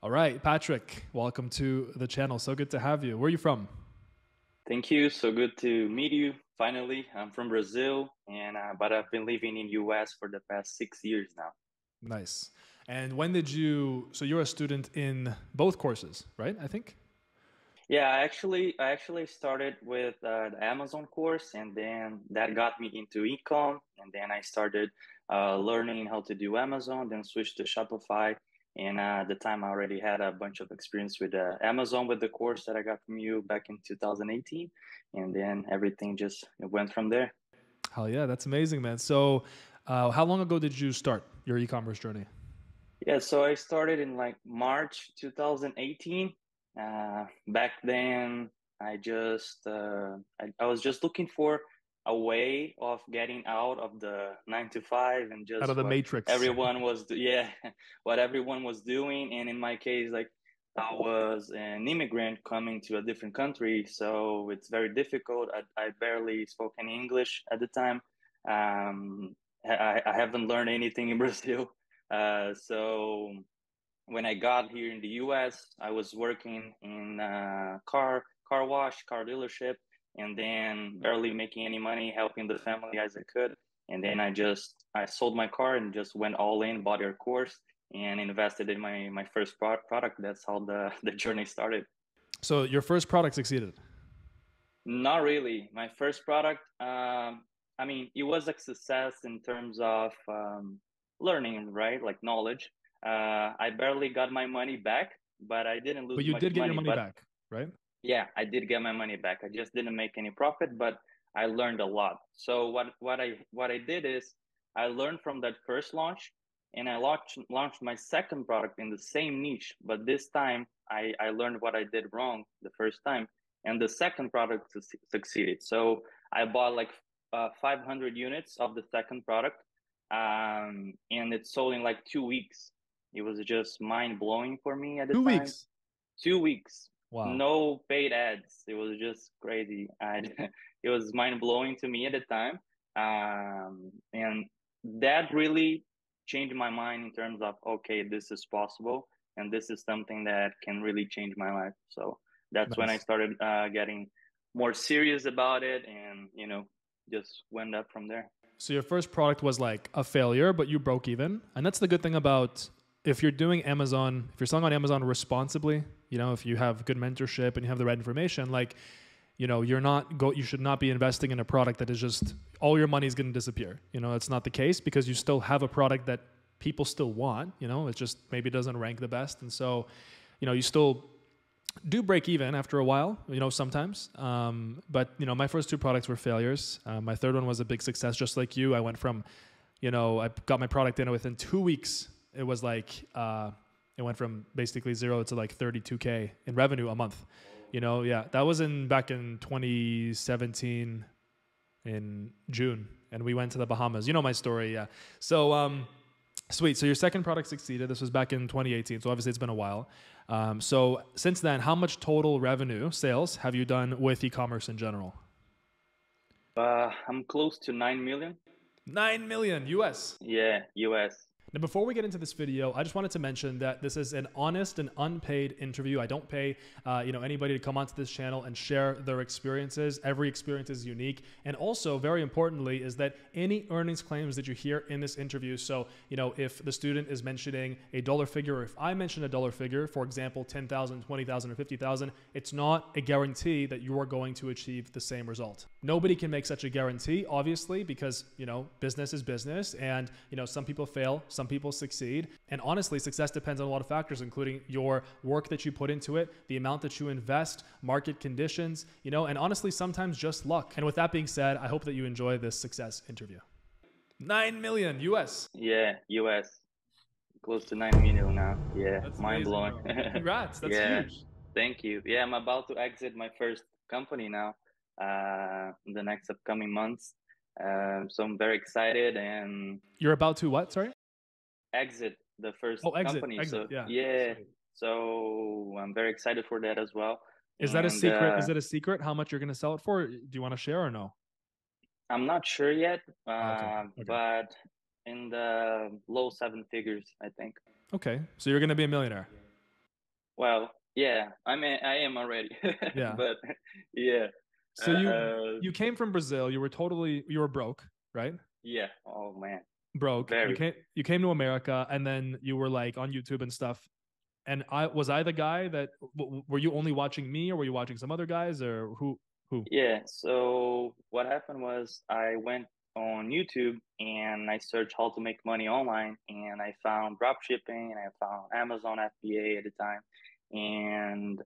All right, Patrick, welcome to the channel. So good to have you. Where are you from? Thank you. So good to meet you. Finally, I'm from Brazil, and but I've been living in US for the past 6 years now. Nice. And when did you, so you're a student in both courses, right? I think? Yeah, I actually started with the Amazon course, and then that got me into ecom, and then I started learning how to do Amazon, then switched to Shopify. And at the time, I already had a bunch of experience with Amazon with the course that I got from you back in 2018, and then everything just went from there. Hell yeah, that's amazing, man. So, how long ago did you start your e-commerce journey? Yeah, so I started in like March 2018. Back then, I was just looking for a way of getting out of the 9 to 5 and Out of just the matrix. yeah, what everyone was doing. And in my case, like I was an immigrant coming to a different country, so it's very difficult. I barely spoke any English at the time. I haven't learned anything in Brazil. So when I got here in the US, I was working in a car wash, car dealership, and then barely making any money, helping the family as I could. And then I sold my car and just went all in, bought your course, and invested in my first product. That's how the journey started. So, your first product succeeded. Not really. My first product, I mean, it was a success in terms of learning, right? Like knowledge. I barely got my money back, but I didn't But lose you much did get your money. money But back, right? yeah, I did get my money back. I just didn't make any profit, but I learned a lot. So what I did is I learned from that first launch, and I launched my second product in the same niche. But this time, I learned what I did wrong the first time, and the second product succeeded. So I bought like 500 units of the second product, and it sold in like 2 weeks. It was just mind blowing for me at the Two time. weeks. 2 weeks, Wow. no paid ads. It was just crazy. It was mind blowing to me at the time, and that really changed my mind in terms of okay, this is possible, and this is something that can really change my life. So that's when I Nice. started getting more serious about it, and just went up from there. So your first product was like a failure, but you broke even. And that's the good thing about if you're doing Amazon, if you're selling on Amazon responsibly, if you have good mentorship and you have the right information, like, you should not be investing in a product that is just all your money is going to disappear. It's not the case because you still have a product that people still want, it just maybe doesn't rank the best. And so, you still do break even after a while, sometimes. But my first two products were failures. My third one was a big success, just like you. I went from, I got my product in within 2 weeks. It was like, it went from basically zero to like 32K in revenue a month. Yeah, that was back in 2017 in June, and we went to the Bahamas. You know my story, yeah. So, sweet. So your second product succeeded. This was back in 2018. So obviously it's been a while. So since then, how much total revenue sales have you done with e-commerce in general? I'm close to 9 million. 9 million US. Yeah, US. Now, before we get into this video, I just wanted to mention that this is an honest and unpaid interview. I don't pay, anybody to come onto this channel and share their experiences. Every experience is unique, and also very importantly is that any earnings claims that you hear in this interview. So, if the student is mentioning a dollar figure, or if I mention a dollar figure, for example, 10,000, 20,000, or 50,000, it's not a guarantee that you are going to achieve the same result. Nobody can make such a guarantee, obviously, because business is business, and some people fail. Some people succeed. And honestly, success depends on a lot of factors, including your work that you put into it, the amount that you invest, market conditions, and honestly, sometimes just luck. And with that being said, I hope that you enjoy this success interview. 9 million US. Yeah, US. Close to 9 million now. Yeah, That's mind amazing, blowing. bro. Congrats. That's Yeah, huge. thank you. Yeah, I'm about to exit my first company now, in the next upcoming months. So I'm very excited and You're about to what? Sorry? exit the first Oh, exit. company. Exit. So Yeah. yeah, Sweet. so I'm very excited for that as well. Is that a And secret? Is it a secret how much you're going to sell it for? Do you want to share or no? I'm not sure yet, Oh, okay. Okay. but in the low seven figures, I think. Okay. So you're going to be a millionaire. Well, yeah, I am already, Yeah. but yeah, So uh, you came from Brazil. You were broke, right? yeah. Oh man, Broke. very. You came to America, and then you were like on YouTube and stuff. And I the guy that were you only watching me, or were you watching some other guys, or who? Yeah. So what happened was I went on YouTube and I searched how to make money online, and I found drop shipping and I found Amazon FBA at the time, and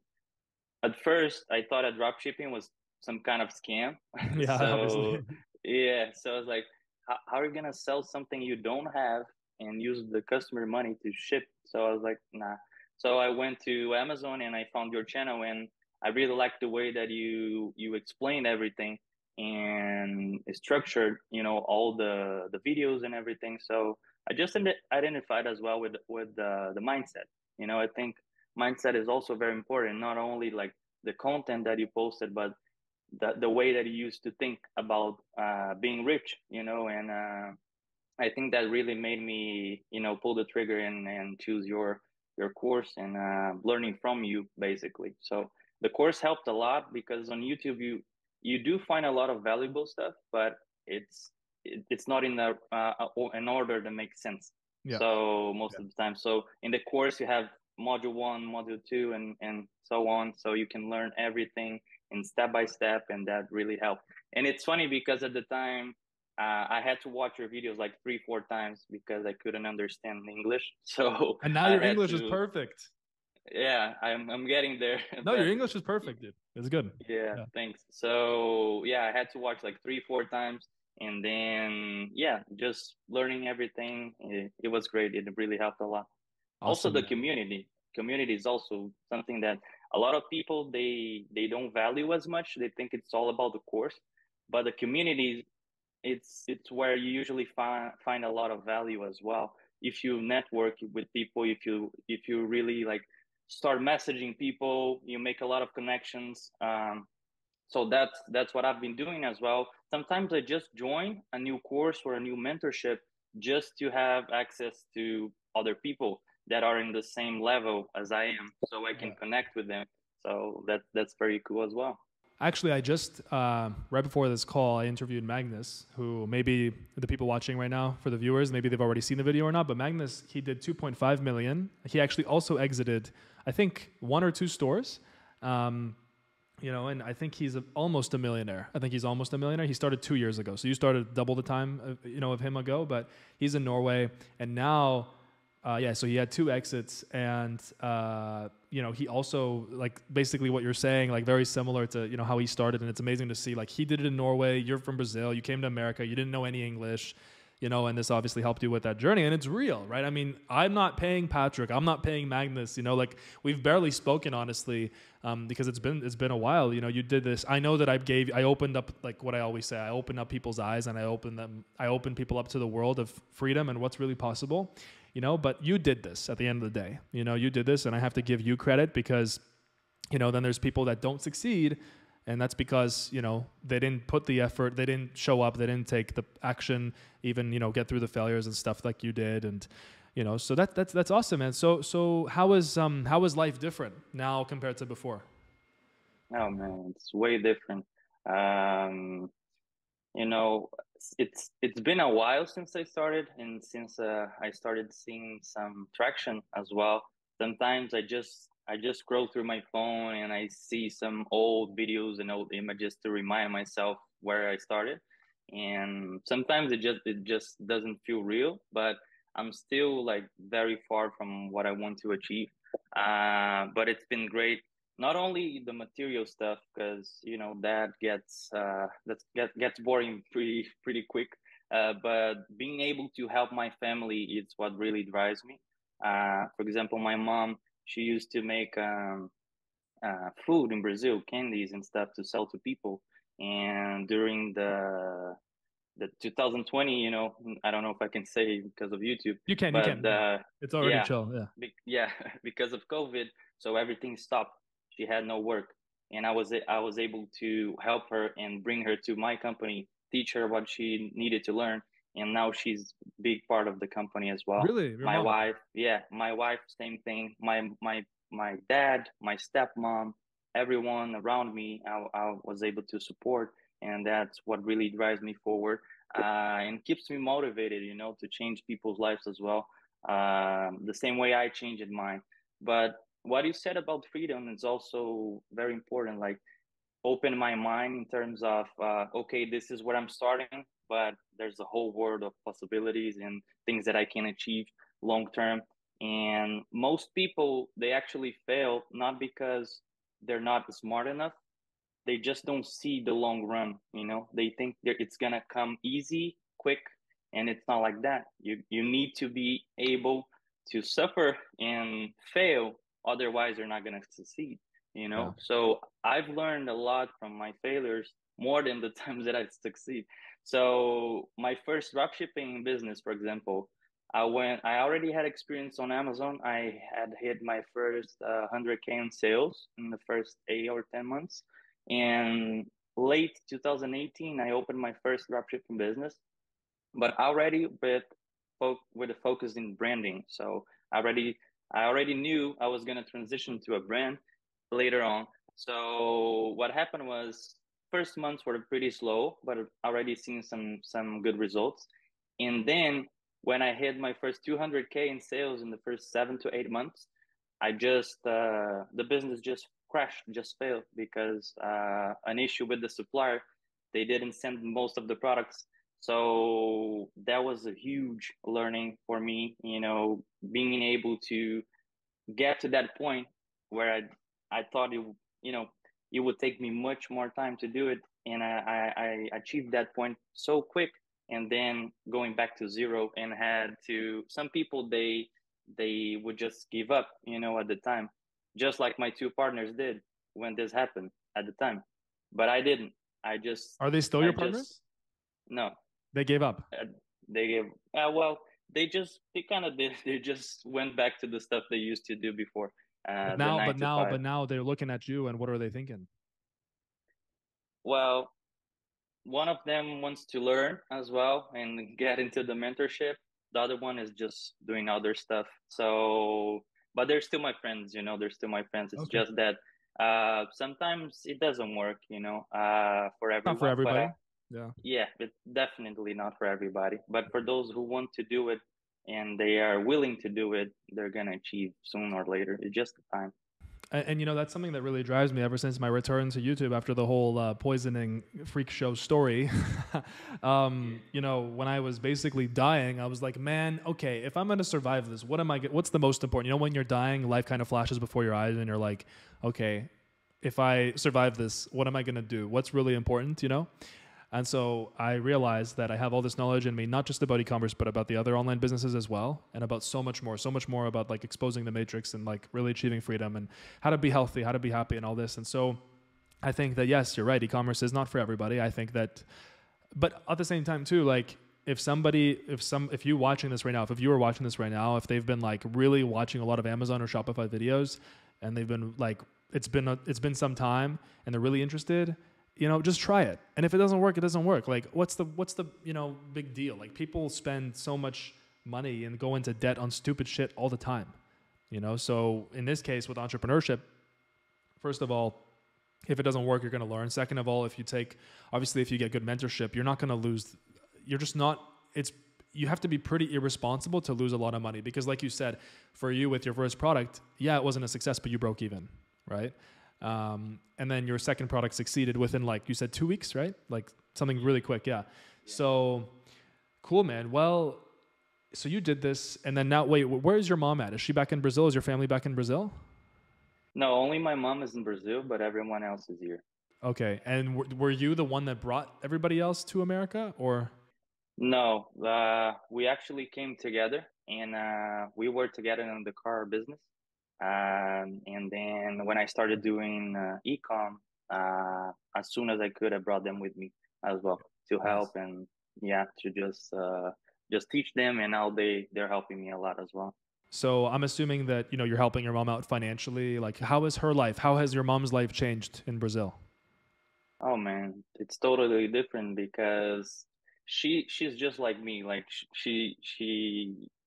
at first, I thought that drop shipping was some kind of scam. Yeah, So obviously. yeah, so I was like, how are you gonna sell something you don't have and use the customer money to ship? So I was like, nah. So I went to Amazon and I found your channel, and I really liked the way that you explained everything and structured, all the videos and everything. So I just identified as well with the mindset. I think mindset is also very important, not only like the content that you posted, but the way that you used to think about being rich, and I think that really made me, pull the trigger and choose your course and learning from you basically. So the course helped a lot because on YouTube you do find a lot of valuable stuff, but it's not in the an order that makes sense. Yeah. So most Yeah. of the time, so in the course you have module one, module two, and so on, so you can learn everything in step by step, and that really helped. And it's funny because at the time I had to watch your videos like 3, 4 times because I couldn't understand English. So And now I your had English is to, perfect. yeah, I'm getting there. No, your But English is perfect, dude. It's good. yeah, Yeah. thanks. So yeah, I had to watch like 3, 4 times, and then yeah, just learning everything. It was great. It really helped a lot. Also, Awesome, the man. community is also something that a lot of people they don't value as much. They think it's all about the course, but the community, it's where you usually find a lot of value as well. If you network with people, if you really like start messaging people, you make a lot of connections. So that's what I've been doing as well. Sometimes I just join a new course or a new mentorship just to have access to other people that are in the same level as I am, so I can Yeah. connect with them. So that's very cool as well. Actually, I just right before this call, I interviewed Magnus, who maybe the people watching right now, for the viewers, maybe they've already seen the video or not. But Magnus, he did 2.5 million. He actually also exited, I think, 1 or 2 stores. Um, and I think he's almost a millionaire. I think he's almost a millionaire. He started 2 years ago, so you started double the time, of him ago. But he's in Norway, and now, yeah. So he had 2 exits, and he also, like, basically what you're saying, like, very similar to how he started. And it's amazing to see, like, he did it in Norway. You're from Brazil. You came to America. You didn't know any English. And this obviously helped you with that journey, and it's real, right? I mean, I'm not paying Patrick, I'm not paying Magnus, like we've barely spoken, honestly, because it's been a while. You did this. I know that I opened up, like what I always say, I opened up people's eyes, and I opened people up to the world of freedom and what's really possible, but you did this at the end of the day. You did this, and I have to give you credit because, then there's people that don't succeed, and that's because they didn't put the effort, they didn't show up, they didn't take the action, even get through the failures and stuff like you did. And so that's awesome, man. So how is life different now compared to before? Oh man, it's way different. Um, you know, it's been a while since I started, and since I started seeing some traction as well. Sometimes I just scroll through my phone and I see some old videos and old images to remind myself where I started. And sometimes it just doesn't feel real, but I'm still like very far from what I want to achieve. But it's been great, not only the material stuff, because that gets boring pretty quick, but being able to help my family is what really drives me. For example, my mom, she used to make food in Brazil, candies and stuff to sell to people, and during the 2020, I don't know if I can say because of YouTube, You can, but yeah. It's already yeah, chill, yeah. yeah, because of COVID, so everything stopped. She had no work, and I was able to help her and bring her to my company, teach her what she needed to learn, and now she's big part of the company as well. Really, your My mom? wife, yeah, my wife, same thing. My my dad, my stepmom, everyone around me, I was able to support, and that's what really drives me forward, and keeps me motivated, to change people's lives as well, the same way I changed mine. But what you said about freedom is also very important. Like, open my mind in terms of, okay, this is what I'm starting, but there's a whole world of possibilities and things that I can achieve long term. And most people, they actually fail not because they're not smart enough, they just don't see the long run. They think that it's gonna come easy, quick, and it's not like that. You need to be able to suffer and fail, otherwise you're not gonna succeed. Yeah. So I've learned a lot from my failures, more than the times that I succeed. So my first dropshipping business, for example, I already had experience on Amazon. I had hit my first 100K in sales in the first 8 or 10 months. And late 2018, I opened my first dropshipping business, but already with a focus in branding. So I already knew I was going to transition to a brand later on. So what happened was, first months were pretty slow, but already seeing some good results. And then when I hit my first 200K in sales in the first 7 to 8 months, I just the business just crashed, just failed, because an issue with the supplier. They didn't send most of the products. So that was a huge learning for me, being able to get to that point where I thought it would take me much more time to do it, and I achieved that point so quick. And then going back to zero, and had to, some people, they would just give up, at the time, just like my two partners did when this happened at the time. But I didn't. I just Are they still I your just partners? No. They gave up. They gave well, they kind of did. They just went back to the stuff they used to do before, But the now, nine but to now, five. but now they're looking at you, and what are they thinking? Well, one of them wants to learn as well and get into the mentorship. The other one is just doing other stuff. So, but they're still my friends. They're still my friends. It's Okay. just that sometimes it doesn't work, for Not for everyone. But everybody. Yeah. yeah, it's definitely not for everybody. But for those who want to do it and they are willing to do it, they're gonna achieve sooner or later. It's just the time. And that's something that really drives me ever since my return to YouTube after the whole poisoning freak show story. When I was basically dying, I was like, man, okay, if I'm going to survive this, what's the most important? When you're dying, life kind of flashes before your eyes and you're like, okay, if I survive this, what am I going to do? What's really important? And so I realized that I have all this knowledge in me, not just about e-commerce, but about the other online businesses as well, and about so much more about like exposing the matrix and like really achieving freedom and how to be healthy, how to be happy and all this. And so I think that, yes, you're right. E-commerce is not for everybody. I think that, but at the same time too, like if you watching this right now, if you were watching this right now, if they've been like really watching a lot of Amazon or Shopify videos and they've been like, it's been some time and they're really interested, just try it. And if it doesn't work, it doesn't work. Like, what's the big deal? Like, people spend so much money and go into debt on stupid shit all the time. So in this case with entrepreneurship, first of all, if it doesn't work, you're going to learn. Second of all, if you get good mentorship, you're not going to lose. You're just not, you have to be pretty irresponsible to lose a lot of money, because like you said, for you with your first product, yeah, it wasn't a success, but you broke even, right? And then your second product succeeded within, like you said, 2 weeks, right? Like something really quick. Yeah. So cool, man. Well, so you did this, and then now, wait, where is your mom at? Is she back in Brazil? Is your family back in Brazil? No, only my mom is in Brazil, but everyone else is here. Okay. And were you the one that brought everybody else to America, or? No, we actually came together, and we were together in the car business. And then when I started doing ecom, as soon as I could, I brought them with me as well to help, Nice. and yeah, to just teach them, and now they're helping me a lot as well. So I'm assuming that, you're helping your mom out financially. Like, how is her life? How has your mom's life changed in Brazil? Oh man, it's totally different because she's just like me. Like she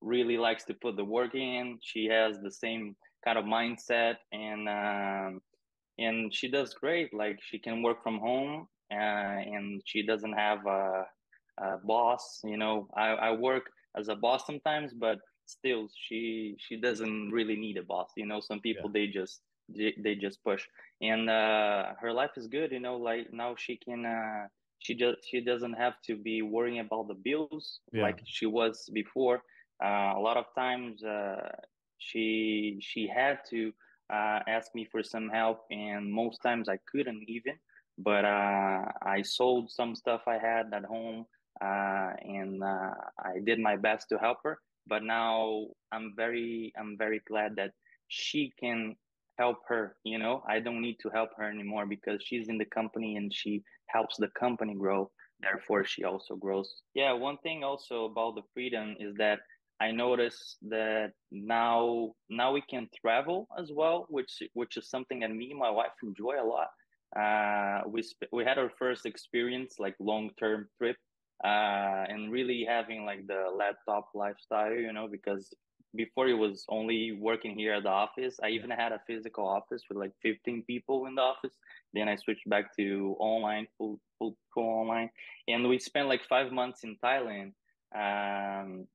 really likes to put the work in. She has the same kind of mindset, and she does great. Like she can work from home, and she doesn't have a boss. You know, I work as a boss sometimes, but still, she doesn't really need a boss. You know, some Yeah. people they just push, and her life is good. You know, like now she can. She doesn't have to be worrying about the bills Yeah. like she was before. A lot of times, she had to asked me for some help, and most times I couldn't even. But I sold some stuff I had at home, and I did my best to help her. But now I'm very glad that she can help her. You know, I don't need to help her anymore because she's in the company and she helps the company grow. Therefore, she also grows. Yeah, one thing also about the freedom is that I noticed that now we can travel as well, which is something that me and my wife enjoy a lot. We had our first experience like long-term trip, and really having like the laptop lifestyle, you know, because before it was only working here at the office. I Yeah. even had a physical office with like 15 people in the office. Then I switched back to online, full online, and we spent like 5 months in Thailand.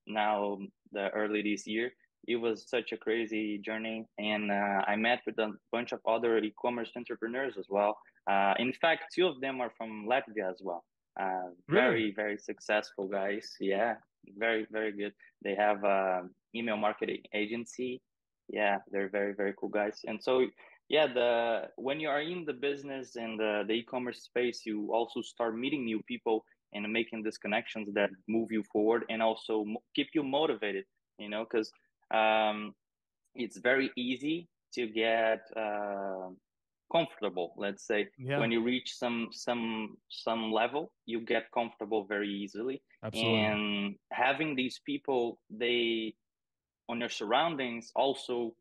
Now the early this year. It was such a crazy journey, and I met with a bunch of other e-commerce entrepreneurs as well. In fact, two of them are from Latvia as well. Really? Very, very successful guys. Yeah, very, very good. They have a email marketing agency. Yeah, they're very, very cool guys. And so, yeah, the when you are in the business and the e-commerce space, you also start meeting new people and making these connections that move you forward and also keep you motivated, you know, because um, it's very easy to get comfortable. Let's say Yeah. when you reach some level, you get comfortable very easily, Absolutely. and having these people they on your surroundings also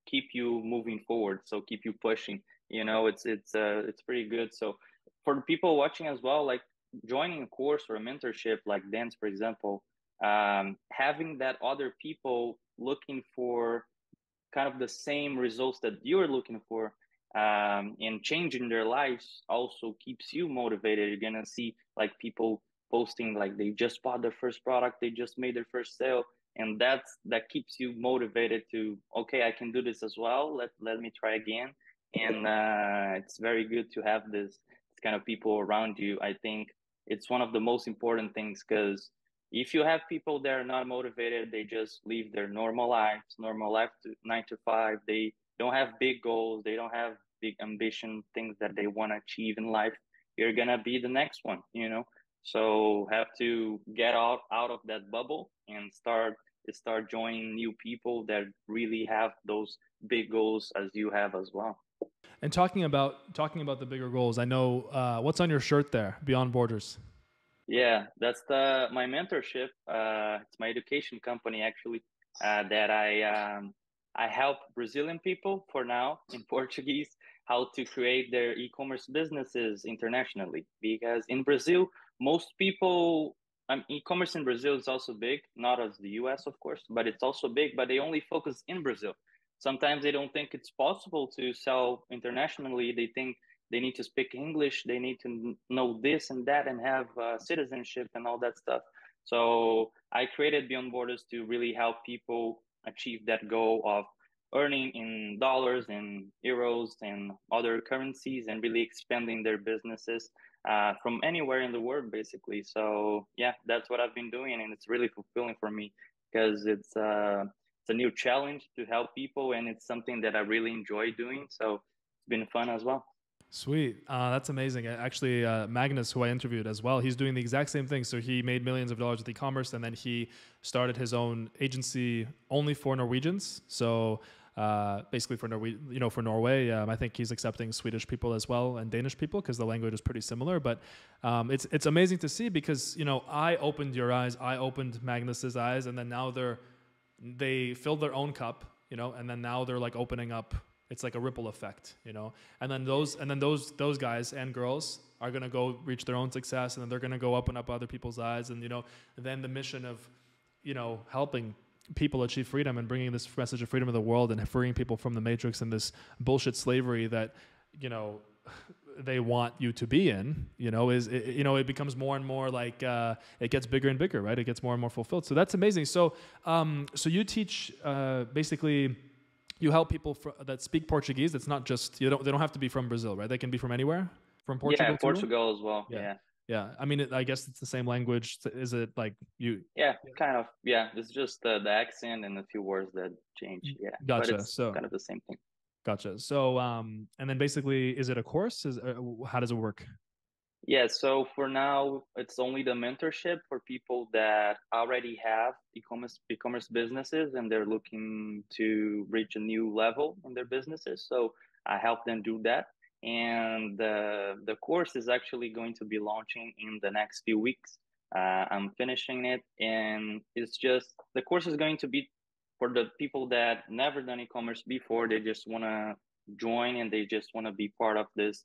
keep you moving forward, so keep you pushing. You know, it's pretty good. So for the people watching as well, like joining a course or a mentorship like Dance, for example, having that other people looking for kind of the same results that you're looking for, and changing their lives also keeps you motivated. You're gonna see like people posting like they just bought their first product, they just made their first sale, and that keeps you motivated to, okay, I can do this as well. Let me try again. And it's very good to have this kind of people around you. I think it's one of the most important things, because if you have people that are not motivated, they just live their normal life to 9 to 5. They don't have big goals. They don't have big ambition, things that they want to achieve in life. You're going to be the next one, you know? So have to get out of that bubble and start joining new people that really have those big goals as you have as well. And talking about the bigger goals, I know what's on your shirt there, Beyond Borders. Yeah, that's my mentorship. It's my education company actually, that I help Brazilian people for now in Portuguese how to create their e-commerce businesses internationally. Because in Brazil, most people, e-commerce in Brazil is also big, not as the US, of course, but it's also big. But they only focus in Brazil. Sometimes they don't think it's possible to sell internationally. They think they need to speak English, they need to know this and that, and have citizenship and all that stuff. So I created Beyond Borders to really help people achieve that goal of earning in dollars and euros and other currencies, and really expanding their businesses from anywhere in the world, basically. So yeah, that's what I've been doing, and it's really fulfilling for me, because it's a new challenge to help people, and it's something that I really enjoy doing. So it's been fun as well. Sweet. That's amazing. Actually, Magnus, who I interviewed as well, he's doing the exact same thing. So he made millions of dollars with e-commerce, and then he started his own agency only for Norwegians. So basically for Norway, I think he's accepting Swedish people as well and Danish people because the language is pretty similar. But it's amazing to see because I opened your eyes, I opened Magnus's eyes, and then now they filled their own cup, and then now they're like opening up. It's like a ripple effect, and then those guys and girls are gonna go reach their own success, and then they're gonna go open up other people's eyes, and then the mission of helping people achieve freedom and bringing this message of freedom to the world and freeing people from the matrix and this bullshit slavery that, you know, they want you to be in, you know, it becomes more and more like, it gets bigger and bigger, right? It gets more and more fulfilled. So that's amazing. So, so you teach, basically you help people that speak Portuguese. It's not just, they don't have to be from Brazil, right? They can be from anywhere, from Portugal too? Portugal as well. Yeah. Yeah. I mean, I guess it's the same language. Is it like you? Yeah, kind of. Yeah, it's just the accent and a few words that change. Yeah, gotcha. But it's kind of the same thing. Gotcha. So, and then basically, is it a course? How does it work? Yeah, so for now, it's only the mentorship for people that already have e-commerce businesses and they're looking to reach a new level in their businesses. So I help them do that. And the course is actually going to be launching in the next few weeks. I'm finishing it, and it's just the course is going to be for the people that never done e-commerce before. They just want to join and they just want to be part of this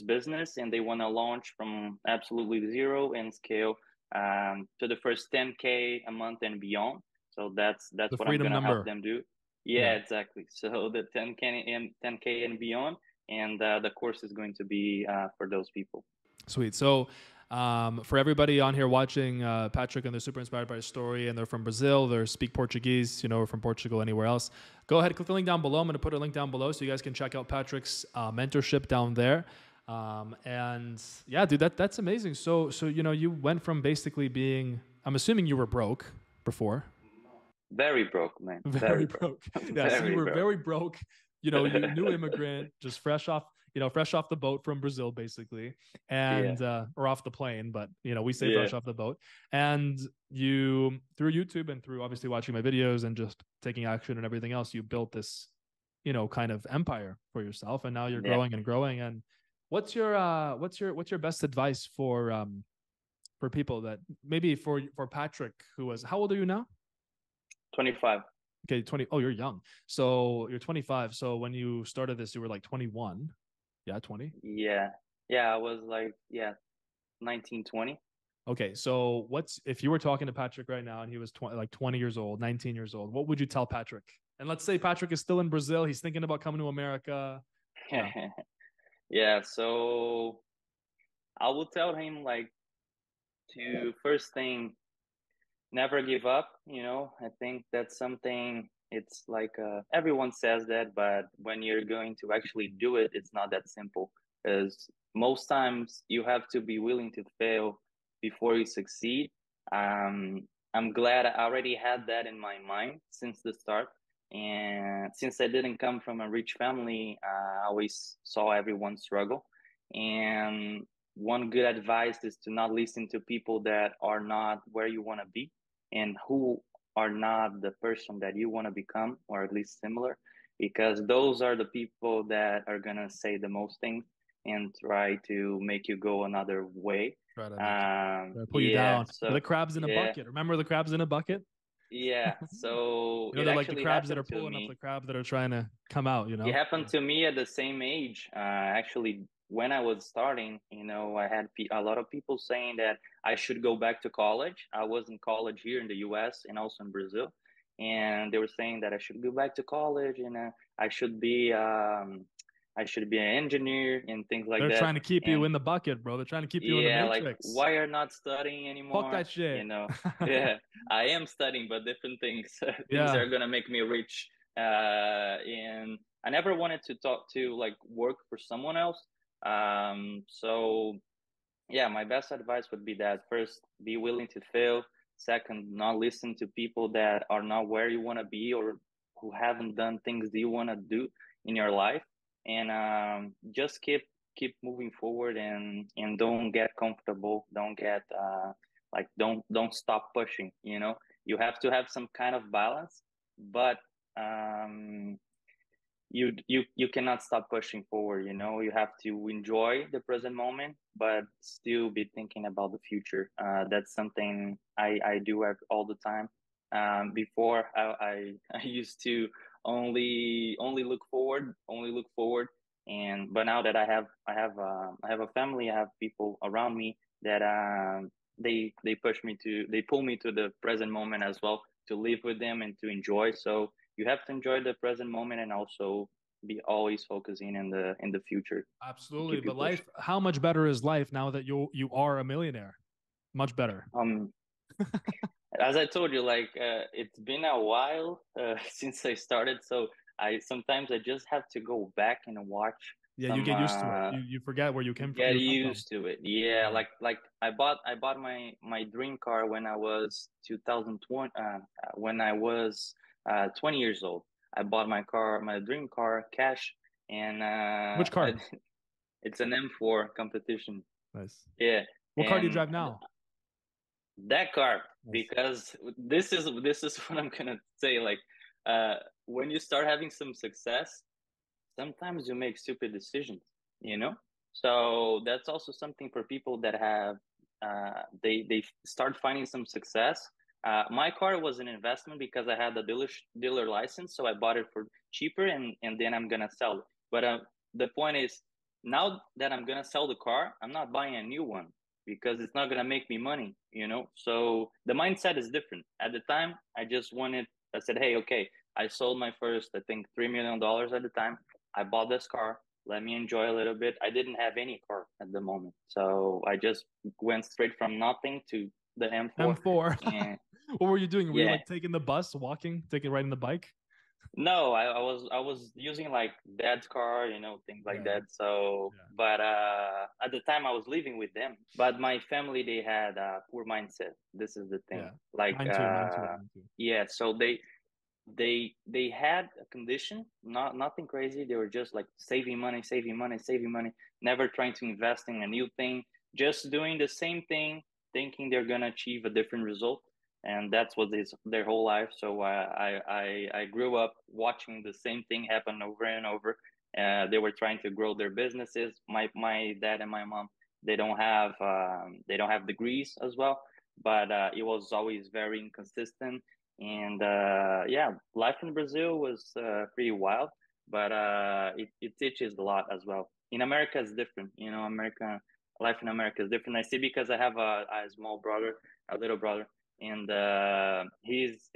business, and they want to launch from absolutely zero and scale to the first 10K a month and beyond. So that's what I'm going to help them do. Yeah, exactly. So the 10K and beyond, and the course is going to be for those people. Sweet. So for everybody on here watching, Patrick and they're super inspired by his story, and they're from Brazil, they speak Portuguese, you know, or from Portugal, anywhere else, go ahead, click the link down below. I'm going to put a link down below so you guys can check out Patrick's mentorship down there. And yeah, dude, that's amazing. So, you know, you went from basically being, I'm assuming you were broke before. Very broke, man. Very broke. Yeah, so you were very broke. You know, you new immigrant, just fresh off the boat from Brazil, basically, and or off the plane, but you know, we say fresh off the boat. And you, through YouTube and through obviously watching my videos and just taking action and everything else, you built this, you know, kind of empire for yourself, and now you're growing and growing. And what's your best advice for people that maybe for Patrick, who was, how old are you now? 25. Okay, 20. Oh, you're young. So you're 25. So when you started this, you were like 21. Yeah, 20. Yeah, I was like 19, 20. Okay, so if you were talking to Patrick right now and he was 20 years old, 19 years old, what would you tell Patrick? And let's say Patrick is still in Brazil, he's thinking about coming to America. Yeah, so I will tell him like to first thing, never give up. You know, I think that's something, it's like everyone says that, but when you're going to actually do it, it's not that simple, because most times you have to be willing to fail before you succeed. I'm glad I already had that in my mind since the start. And since I didn't come from a rich family, I always saw everyone struggle. And one good advice is to not listen to people that are not where you want to be and who are not the person that you want to become, or at least similar, because those are the people that are going to say the most things and try to make you go another way. Pull you down. So, the crabs in a bucket. Remember the crabs in a bucket? Yeah. So you know, they're like the crabs that are pulling up the crab that are trying to come out, you know? It happened to me at the same age. Actually, when I was starting, you know, I had a lot of people saying that I should go back to college. I was in college here in the US and also in Brazil. And they were saying that I should go back to college and I should be an engineer and things like that. They're trying to keep you in the bucket, bro. They're trying to keep you in the matrix. Like, why are not studying anymore? Fuck that shit. You know, I am studying, but different things. Things are gonna make me rich. And I never wanted to like work for someone else. So yeah, my best advice would be that first, be willing to fail. Second, not listen to people that are not where you want to be or who haven't done things that you want to do in your life. And just keep moving forward and don't get comfortable. Don't get don't stop pushing. You know, you have to have some kind of balance, but you cannot stop pushing forward. You know, you have to enjoy the present moment, but still be thinking about the future. That's something I do all the time. Before I used to only look forward, but now that I have a family, I have people around me that they pull me to the present moment as well, live with them and to enjoy. So you have to enjoy the present moment and also be always focusing in the future. Absolutely. Keep you But pushing. life, how much better is life now that you are a millionaire? Much better. As I told you, like it's been a while since I started, so I sometimes I just have to go back and watch Yeah, you some get used to it. You forget where get you come from. used to it. Yeah, Yeah. like I bought my dream car when I was 2020 when I was 20 years old. I bought my dream car cash, and Which car? it's an M4 competition. Nice. Yeah, What car do you and drive now? that car, Nice. because this is what I'm gonna say. Like, uh, when you start having some success, sometimes you make stupid decisions, you know. So that's also something for people that have they start finding some success. My car was an investment because I had a dealer license, so I bought it for cheaper, and then I'm gonna sell it. But the point is, now that I'm gonna sell the car, I'm not buying a new one because it's not gonna make me money, you know. So the mindset is different. At the time, I just wanted. I said, hey, okay. I sold my first, I think, $3 million at the time. I bought this car. Let me enjoy a little bit. I didn't have any car at the moment, so I just went straight from nothing to the M4. M4. And What were you doing? Were you yeah, like taking the bus, walking, taking riding the bike? no, I was using like dad's car, things like Yeah. that. So, Yeah. but at the time I was living with them. But my family, they had a poor mindset. This is the thing. Yeah. Like, Mine too. Mine too. Mine too. yeah. So they had a condition, nothing crazy. They were just like saving money, saving money, saving money, never trying to invest in a new thing, just doing the same thing, thinking they're gonna achieve a different result, and that's what is their whole life. So I grew up watching the same thing happen over and over. They were trying to grow their businesses. My dad and my mom, they don't have degrees as well, but it was always very inconsistent. And yeah, life in Brazil was pretty wild, but it teaches a lot as well. In America, it's different. Life in America is different. I see because I have a small brother, a little brother, and his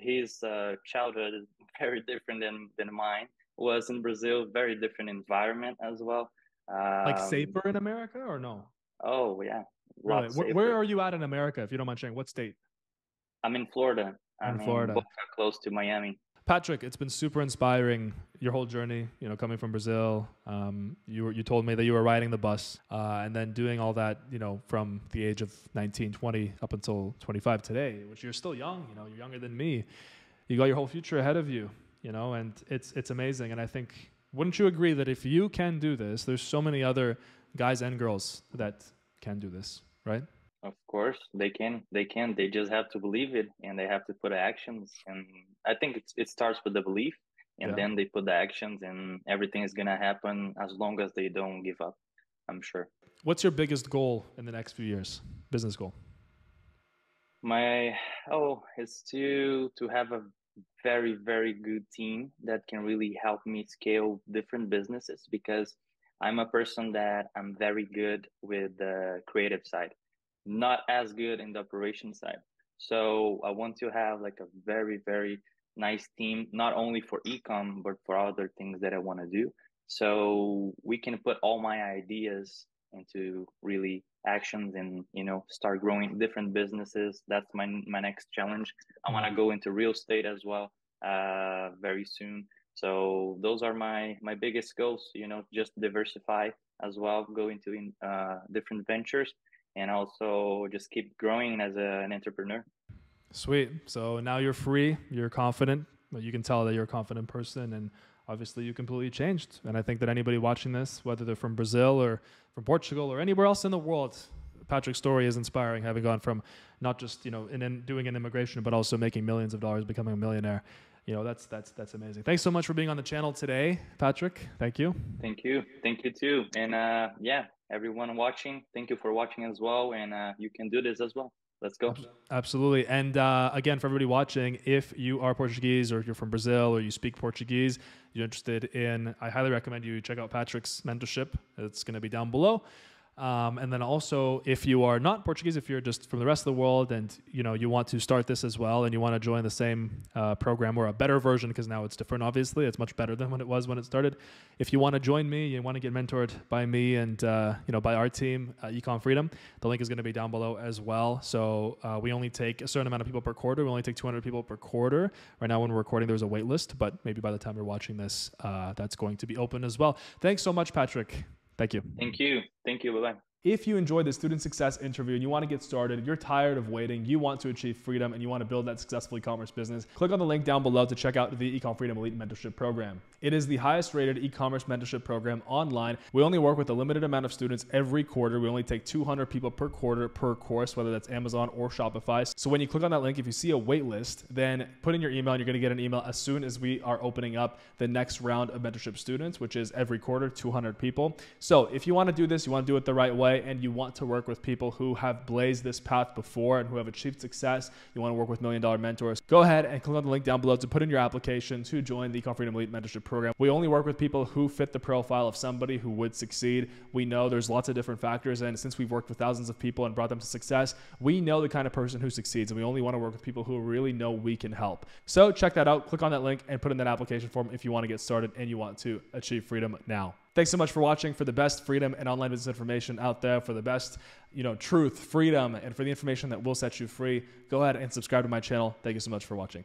childhood is very different than mine. Was in Brazil, very different environment as well. Like Um, safer in America or no? oh yeah, a Really? lot Where safer. are you at in America, if you don't mind sharing? What state? I'm in Florida. You're I in mean, Florida. Boca, close to Miami. Patrick, it's been super inspiring, your whole journey, coming from Brazil. You told me that you were riding the bus and then doing all that, from the age of 19, 20 up until 25 today, which you're still young, you're younger than me. You got your whole future ahead of you, and it's amazing. And I think, wouldn't you agree that if you can do this, there's so many other guys and girls that can do this, right? Of course, they can. They can. They just have to believe it, and they have to put actions. And I think it starts with the belief, and Yeah. then they put the actions, and everything is gonna happen as long as they don't give up. I'm sure. What's your biggest goal in the next few years? Business goal? My is to have a very very good team that can really help me scale different businesses because I'm a person that I'm very good with the creative side, not as good in the operation side. So I want to have like a very very nice team, not only for ecom but for other things that I want to do. So we can put all my ideas into really actions and start growing different businesses. That's my next challenge. I want to go into real estate as well very soon. So those are my biggest goals, just diversify as well, go into different ventures, and also just keep growing as an entrepreneur. Sweet. So now you're free, you're confident. Well, you can tell that you're a confident person, and obviously you completely changed. And I think that anybody watching this, whether they're from Brazil or from Portugal or anywhere else in the world, Patrick's story is inspiring, having gone from not just, doing an immigration, but also making millions of dollars, becoming a millionaire. That's amazing. Thanks so much for being on the channel today, Patrick. Thank you. Thank you too. And yeah, everyone watching, thank you for watching as well. And you can do this as well. Let's go. Absolutely. And again, for everybody watching, if you are Portuguese or if you're from Brazil or you speak Portuguese, you're interested in, I highly recommend you check out Patrick's mentorship. It's going to be down below. And then also, if you are not Portuguese, if you're just from the rest of the world and you want to start this as well and you want to join the same program or a better version, because now it's different, obviously. It's much better than when it was when it started. If you want to join me, you want to get mentored by me and by our team, Ecom Freedom, the link is going to be down below as well. So we only take a certain amount of people per quarter. We only take 200 people per quarter. Right now when we're recording, there's a wait list, but maybe by the time you're watching this, that's going to be open as well. Thanks so much, Patrick. Thank you. Thank you. Thank you. Bye-bye. If you enjoyed the student success interview and you want to get started, you're tired of waiting, you want to achieve freedom, and you want to build that successful e-commerce business, click on the link down below to check out the Ecom Freedom Elite Mentorship Program. It is the highest rated e-commerce mentorship program online. We only work with a limited amount of students every quarter. We only take 200 people per quarter per course, whether that's Amazon or Shopify. So when you click on that link, if you see a wait list, then put in your email and you're going to get an email as soon as we are opening up the next round of mentorship students, which is every quarter, 200 people. So if you want to do this, you want to do it the right way, and you want to work with people who have blazed this path before and who have achieved success, you want to work with $1 Million mentors, go ahead and click on the link down below to put in your application to join the Ecom Freedom Elite Mentorship Program. We only work with people who fit the profile of somebody who would succeed. We know there's lots of different factors, and since we've worked with thousands of people and brought them to success, we know the kind of person who succeeds, and we only want to work with people who really know we can help. So check that out, click on that link and put in that application form if you want to get started and you want to achieve freedom now. Thanks so much for watching. For the best freedom and online business information out there, for the best, truth, freedom, and for the information that will set you free, go ahead and subscribe to my channel. Thank you so much for watching.